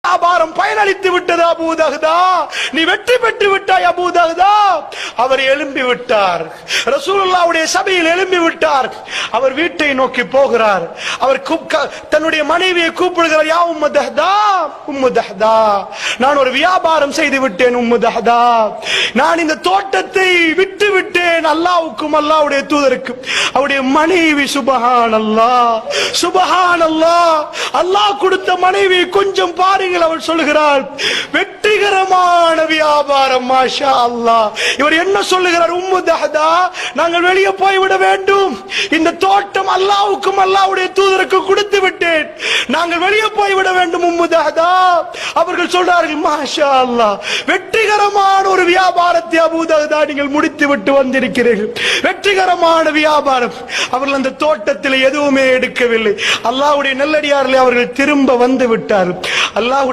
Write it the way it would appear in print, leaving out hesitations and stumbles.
வியாபாரம் பயனளித்து விட்டது Abu Dahdah, நீ வெற்றி பெற்று விட்டாய் அபூ தஹ்தா. அவர் எழும்பி விட்டார், ரசூலுல்லாஹ்வுடைய சபையில் எழும்பி விட்டார். அவர் வீட்டை நோக்கி போகிறார். அவர் தன்னுடைய மனைவியை கூப்பிடுகிறார், யா உம்மு தஹ்தா, உம்மு தஹ்தா, நான் ஒரு வியாபாரம் செய்து விட்டேன் உம்மு தஹ்தா, நான் இந்த தோட்டத்தை விட்டு விட்டேன் அல்லாஹ்வுக்கும் அல்லாஹ்வுடைய தூதருக்கும். அவருடைய மனைவி சுப்ஹானல்லாஹ், சுப்ஹானல்லாஹ், அல்லாஹ் கொடுத்த மனைவி கொஞ்சம் பாருங்கள். அவள் சொல்லுகிறாள், வெற்றிகரமான வியாபாரம் மாஷா அல்லாஹ். இவர் என்ன சொல்லுகிறார், உம்மு தஹ்தா, நாங்கள் வெளியே போய்விட வேண்டும், இந்த தோட்டம் அல்லாஹ்வுக்கும் அல்லாஹ்வுடைய தூதருக்கு கொடுத்து விட்டேன், நாங்கள் வெளியே போய்விட வேண்டும் உம்மு தஹ்தா. அவர்கள் சொல்றார்கள், மாஷா அல்லாஹ், வெற்றிகரமான ஒரு வியாபாரத்தை அபூ தஹ்தா நீங்கள் முடித்து விட்டு வந்திருக்கிறீர்கள், வெற்றிகரமான வியாபாரம். அவர்கள் அந்த தோட்டத்தில் எதுவுமே எடுக்கவில்லை. அல்லாஹ்வுடைய நல்லடியார்களே, அவர்கள் திரும்ப வந்து விட்டார்கள். அல்லாஹ்வுடைய